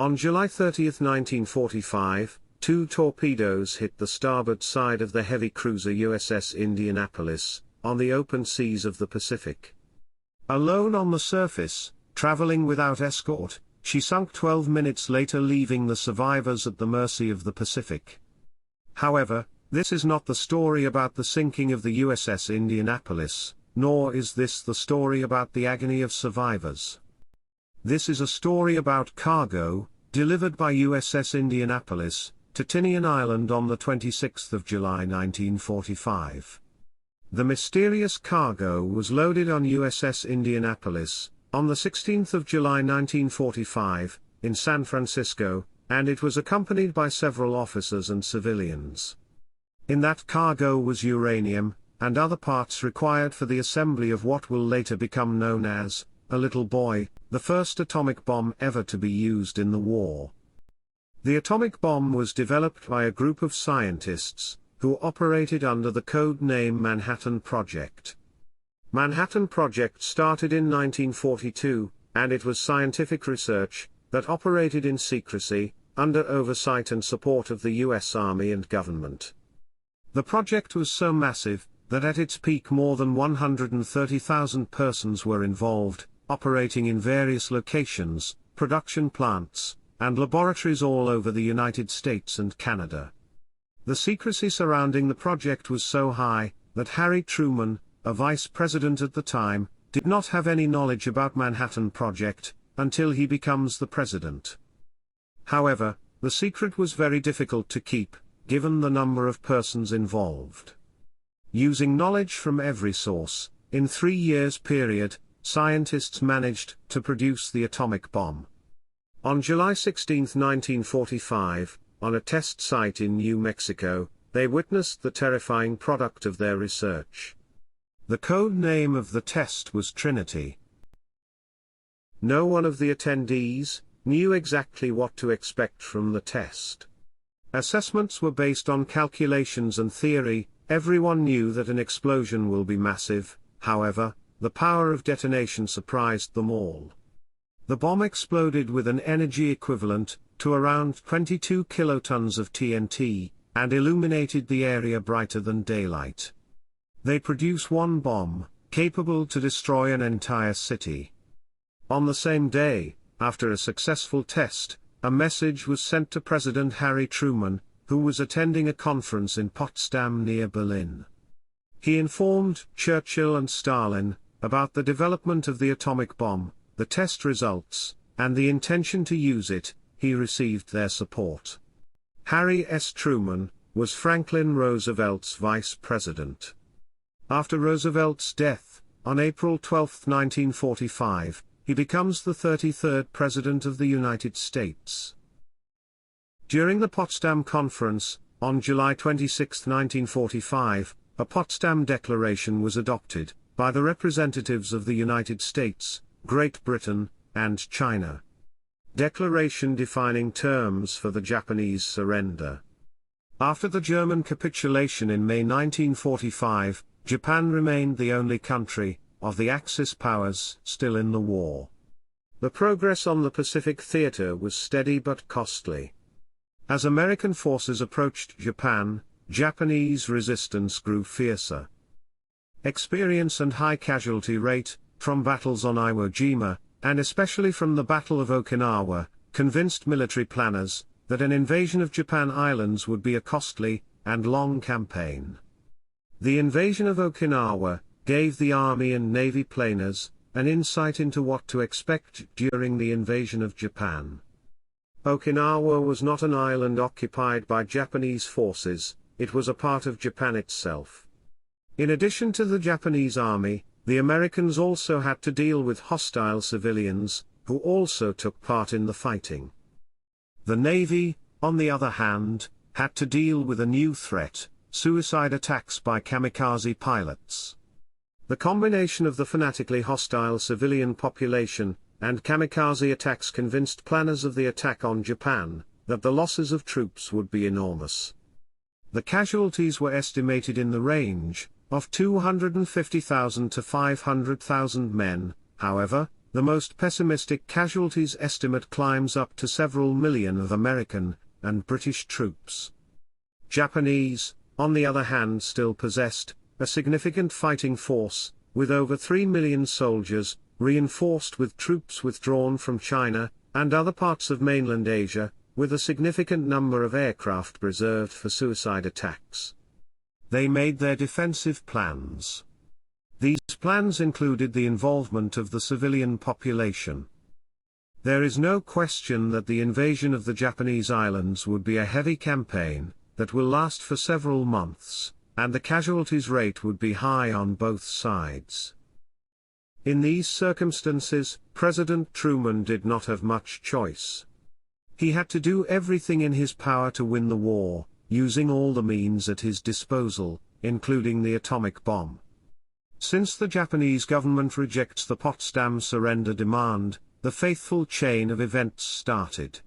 On July 30, 1945, two torpedoes hit the starboard side of the heavy cruiser USS Indianapolis, on the open seas of the Pacific. Alone on the surface, traveling without escort, she sunk 12 minutes later, leaving the survivors at the mercy of the Pacific. However, this is not the story about the sinking of the USS Indianapolis, nor is this the story about the agony of survivors. This is a story about cargo, delivered by USS Indianapolis, to Tinian Island on the 26th of July 1945. The mysterious cargo was loaded on USS Indianapolis, on the 16th of July 1945, in San Francisco, and it was accompanied by several officers and civilians. In that cargo was uranium, and other parts required for the assembly of what will later become known as, a little boy, the first atomic bomb ever to be used in the war. The atomic bomb was developed by a group of scientists, who operated under the code name Manhattan Project. Manhattan Project started in 1942, and it was scientific research, that operated in secrecy, under oversight and support of the US Army and government. The project was so massive, that at its peak more than 130,000 persons were involved, operating in various locations, production plants, and laboratories all over the United States and Canada. The secrecy surrounding the project was so high, that Harry Truman, a vice president at the time, did not have any knowledge about Manhattan Project, until he becomes the president. However, the secret was very difficult to keep, given the number of persons involved. Using knowledge from every source, in 3 years period, scientists managed to produce the atomic bomb. On July 16, 1945, on a test site in New Mexico, they witnessed the terrifying product of their research. The code name of the test was Trinity. No one of the attendees knew exactly what to expect from the test. Assessments were based on calculations and theory. Everyone knew that an explosion will be massive. However, the power of detonation surprised them all. The bomb exploded with an energy equivalent to around 22 kilotons of TNT, and illuminated the area brighter than daylight. They produce one bomb, capable to destroy an entire city. On the same day, after a successful test, a message was sent to President Harry Truman, who was attending a conference in Potsdam near Berlin. He informed Churchill and Stalin about the development of the atomic bomb, the test results, and the intention to use it. He received their support. Harry S. Truman was Franklin Roosevelt's vice president. After Roosevelt's death, on April 12, 1945, he becomes the 33rd President of the United States. During the Potsdam Conference, on July 26, 1945, a Potsdam Declaration was adopted, by the representatives of the United States, Great Britain, and China. Declaration defining terms for the Japanese surrender. After the German capitulation in May 1945, Japan remained the only country, of the Axis powers, still in the war. The progress on the Pacific theater was steady but costly. As American forces approached Japan, Japanese resistance grew fiercer. Experience and high casualty rate, from battles on Iwo Jima, and especially from the Battle of Okinawa, convinced military planners that an invasion of Japan Islands would be a costly and long campaign. The invasion of Okinawa gave the Army and Navy planners an insight into what to expect during the invasion of Japan. Okinawa was not an island occupied by Japanese forces, it was a part of Japan itself. In addition to the Japanese army, the Americans also had to deal with hostile civilians, who also took part in the fighting. The Navy, on the other hand, had to deal with a new threat, suicide attacks by kamikaze pilots. The combination of the fanatically hostile civilian population, and kamikaze attacks convinced planners of the attack on Japan, that the losses of troops would be enormous. The casualties were estimated in the range of 250,000 to 500,000 men. However, the most pessimistic casualties estimate climbs up to several million of American and British troops. Japanese, on the other hand, still possessed a significant fighting force, with over 3 million soldiers, reinforced with troops withdrawn from China and other parts of mainland Asia, with a significant number of aircraft reserved for suicide attacks. They made their defensive plans. These plans included the involvement of the civilian population. There is no question that the invasion of the Japanese islands would be a heavy campaign that will last for several months, and the casualties rate would be high on both sides. In these circumstances, President Truman did not have much choice. He had to do everything in his power to win the war, using all the means at his disposal, including the atomic bomb. Since the Japanese government rejects the Potsdam surrender demand, the faithful chain of events started.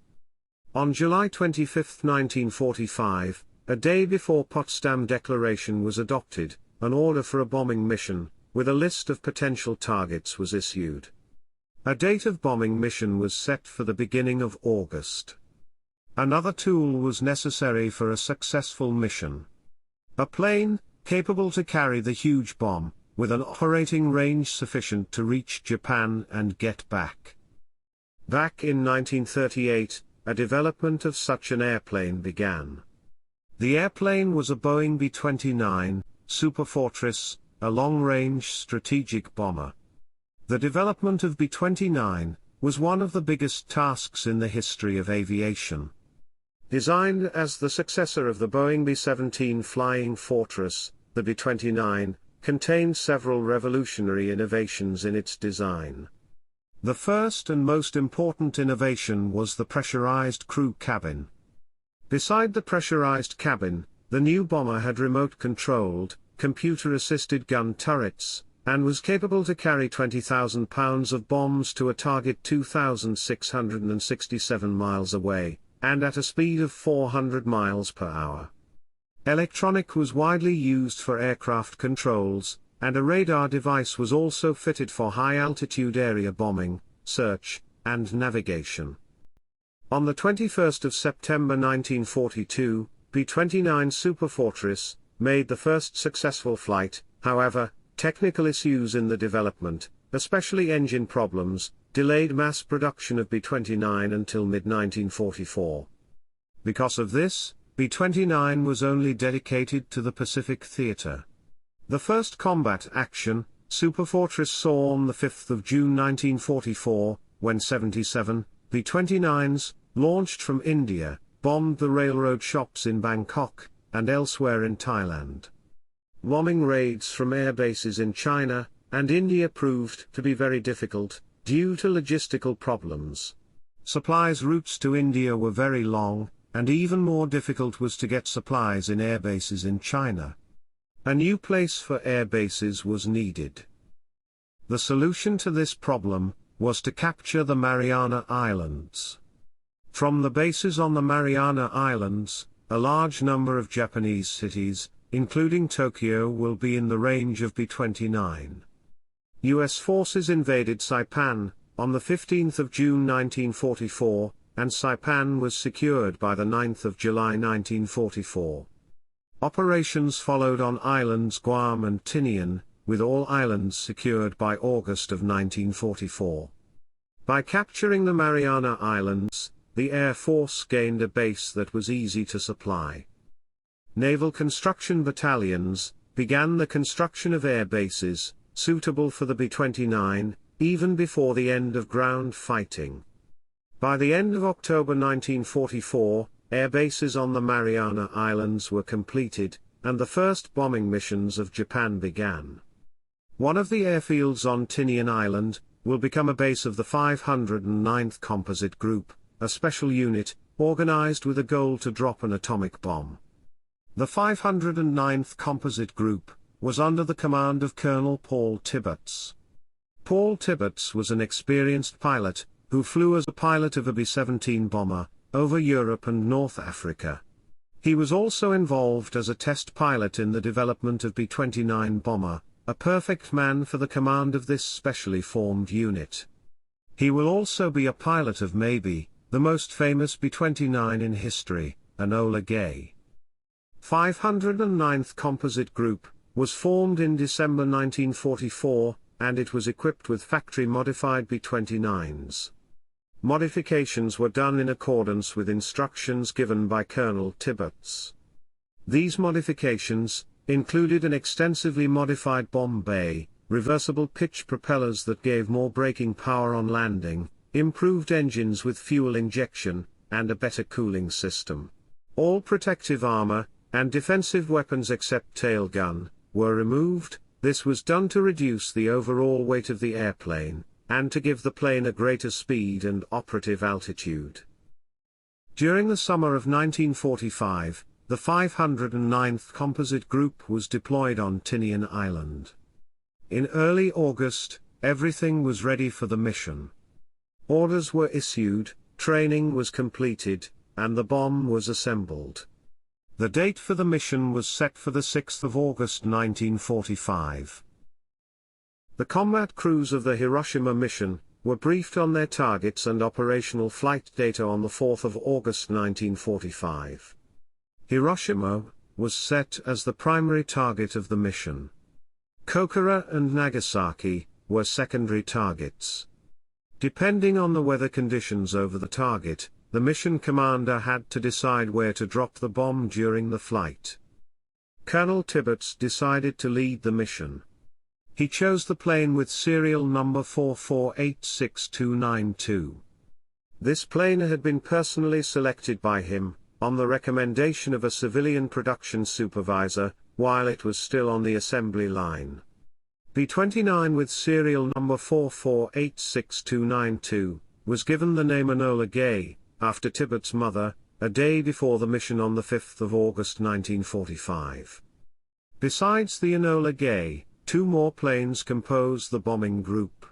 On July 25, 1945, a day before Potsdam Declaration was adopted, an order for a bombing mission, with a list of potential targets, was issued. A date of bombing mission was set for the beginning of August. Another tool was necessary for a successful mission. A plane, capable to carry the huge bomb, with an operating range sufficient to reach Japan and get back. Back in 1938, a development of such an airplane began. The airplane was a Boeing B-29 Superfortress, a long-range strategic bomber. The development of B-29 was one of the biggest tasks in the history of aviation. Designed as the successor of the Boeing B-17 Flying Fortress, the B-29 contained several revolutionary innovations in its design. The first and most important innovation was the pressurized crew cabin. Beside the pressurized cabin, the new bomber had remote-controlled, computer-assisted gun turrets, and was capable to carry 20,000 pounds of bombs to a target 2,667 miles away, and at a speed of 400 miles per hour. Electronic was widely used for aircraft controls, and a radar device was also fitted for high-altitude area bombing, search, and navigation. On the 21st of September 1942, B-29 Superfortress made the first successful flight. However, technical issues in the development, especially engine problems, delayed mass production of B-29 until mid-1944. Because of this, B-29 was only dedicated to the Pacific theater. The first combat action, Superfortress, saw on the 5th of June 1944, when 77 B-29s, launched from India, bombed the railroad shops in Bangkok, and elsewhere in Thailand. Bombing raids from air bases in China and India proved to be very difficult, due to logistical problems. Supplies routes to India were very long, and even more difficult was to get supplies in air bases in China. A new place for air bases was needed. The solution to this problem was to capture the Mariana Islands. From the bases on the Mariana Islands, a large number of Japanese cities, including Tokyo, will be in the range of B-29. US forces invaded Saipan on the 15th of June 1944, and Saipan was secured by the 9th of July 1944. Operations followed on islands Guam and Tinian, with all islands secured by August of 1944. By capturing the Mariana Islands, the Air Force gained a base that was easy to supply. Naval construction battalions began the construction of air bases suitable for the B-29, even before the end of ground fighting. By the end of October 1944, air bases on the Mariana Islands were completed, and the first bombing missions of Japan began. One of the airfields on Tinian Island will become a base of the 509th Composite Group, a special unit, organized with a goal to drop an atomic bomb. The 509th Composite Group was under the command of Colonel Paul Tibbets. Paul Tibbets was an experienced pilot, who flew as a pilot of a B-17 bomber over Europe and North Africa. He was also involved as a test pilot in the development of B-29 bomber, a perfect man for the command of this specially formed unit. He will also be a pilot of maybe the most famous B-29 in history, Enola Gay. 509th Composite Group was formed in December 1944, and it was equipped with factory-modified B-29s. Modifications were done in accordance with instructions given by Colonel Tibbets. These modifications included an extensively modified bomb bay, reversible pitch propellers that gave more braking power on landing, improved engines with fuel injection, and a better cooling system. All protective armor and defensive weapons except tail gun were removed. This was done to reduce the overall weight of the airplane, and to give the plane a greater speed and operative altitude. During the summer of 1945, the 509th Composite Group was deployed on Tinian Island. In early August, everything was ready for the mission. Orders were issued, training was completed, and the bomb was assembled. The date for the mission was set for the 6th of August 1945. The combat crews of the Hiroshima mission were briefed on their targets and operational flight data on the 4th of August 1945. Hiroshima was set as the primary target of the mission. Kokura and Nagasaki were secondary targets. Depending on the weather conditions over the target, the mission commander had to decide where to drop the bomb during the flight. Colonel Tibbets decided to lead the mission. He chose the plane with serial number 4486292. This plane had been personally selected by him, on the recommendation of a civilian production supervisor, while it was still on the assembly line. B-29 with serial number 4486292, was given the name Enola Gay, after Tibbets' mother, a day before the mission on the 5th of August 1945. Besides the Enola Gay, 2 more planes compose the bombing group.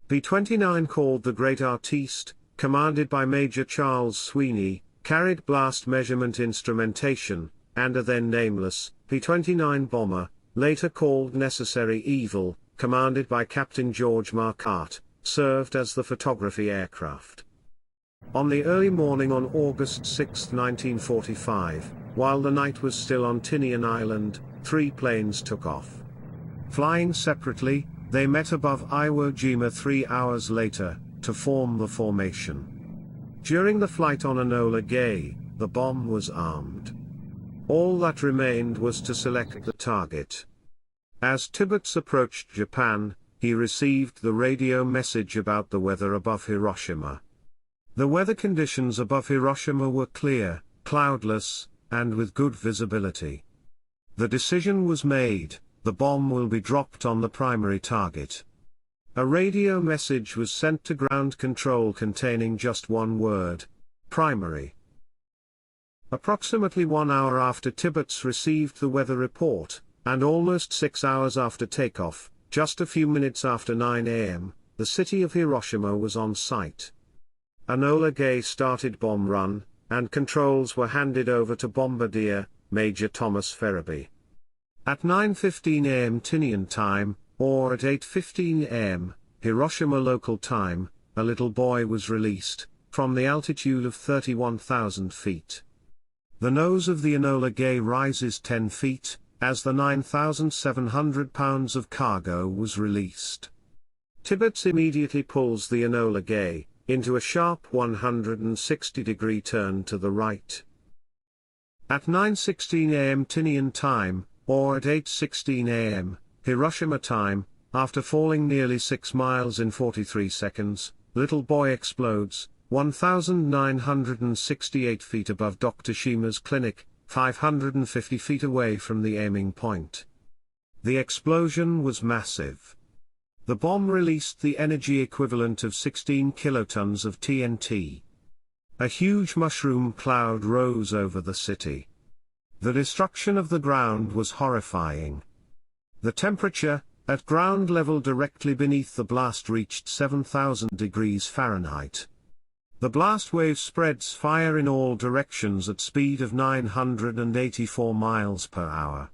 B-29 called the Great Artiste, commanded by Major Charles Sweeney, carried blast measurement instrumentation, and a then nameless, B-29 bomber, later called Necessary Evil, commanded by Captain George Marquardt, served as the photography aircraft. On the early morning on August 6, 1945, while the night was still on Tinian Island, 3 planes took off. Flying separately, they met above Iwo Jima 3 hours later, to form the formation. During the flight on Enola Gay, the bomb was armed. All that remained was to select the target. As Tibbets approached Japan, he received the radio message about the weather above Hiroshima. The weather conditions above Hiroshima were clear, cloudless, and with good visibility. The decision was made: the bomb will be dropped on the primary target. A radio message was sent to ground control containing just one word: primary. Approximately 1 hour after Tibbets received the weather report, and almost 6 hours after takeoff, just a few minutes after 9 a.m., the city of Hiroshima was on site. Enola Gay started bomb run, and controls were handed over to Bombardier, Major Thomas Ferriby. At 9:15 a.m. Tinian time, or at 8:15 a.m., Hiroshima local time, a little boy was released, from the altitude of 31,000 feet. The nose of the Enola Gay rises 10 feet, as the 9,700 pounds of cargo was released. Tibbets immediately pulls the Enola Gay into a sharp 160-degree turn to the right. At 9:16 a.m. Tinian time, or at 8:16 a.m., Hiroshima time, after falling nearly 6 miles in 43 seconds, little boy explodes, 1,968 feet above Dr. Shima's clinic, 550 feet away from the aiming point. The explosion was massive. The bomb released the energy equivalent of 16 kilotons of TNT. A huge mushroom cloud rose over the city. The destruction of the ground was horrifying. The temperature, at ground level directly beneath the blast, reached 7,000 degrees Fahrenheit. The blast wave spreads fire in all directions at speed of 984 miles per hour.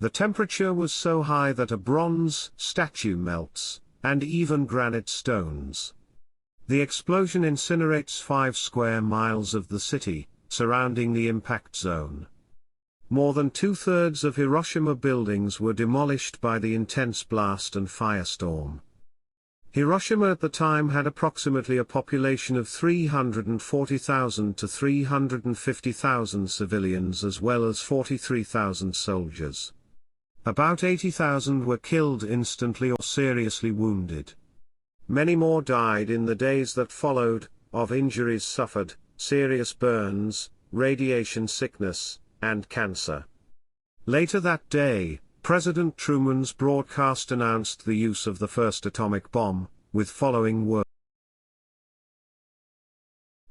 The temperature was so high that a bronze statue melts, and even granite stones. The explosion incinerates 5 square miles of the city, surrounding the impact zone. More than 2/3 of Hiroshima buildings were demolished by the intense blast and firestorm. Hiroshima at the time had approximately a population of 340,000 to 350,000 civilians as well as 43,000 soldiers. About 80,000 were killed instantly or seriously wounded. Many more died in the days that followed, of injuries suffered, serious burns, radiation sickness, and cancer. Later that day, President Truman's broadcast announced the use of the first atomic bomb, with following words.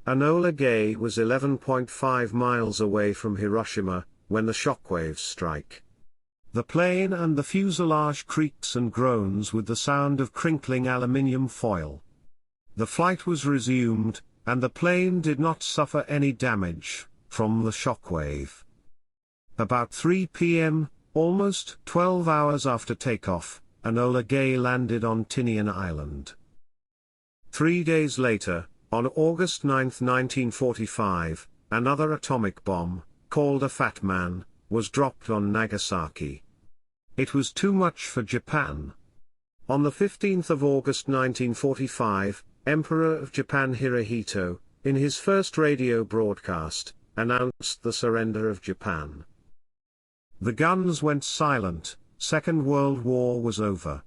Enola Gay was 11.5 miles away from Hiroshima, when the shockwaves strike. The plane and the fuselage creaks and groans with the sound of crinkling aluminium foil. The flight was resumed, and the plane did not suffer any damage from the shockwave. About 3 p.m., almost 12 hours after takeoff, Enola Gay landed on Tinian Island. 3 days later, on August 9, 1945, another atomic bomb, called a Fat Man, was dropped on Nagasaki. It was too much for Japan. On the 15th of August 1945, Emperor of Japan Hirohito, in his first radio broadcast, announced the surrender of Japan. The guns went silent, Second World War was over.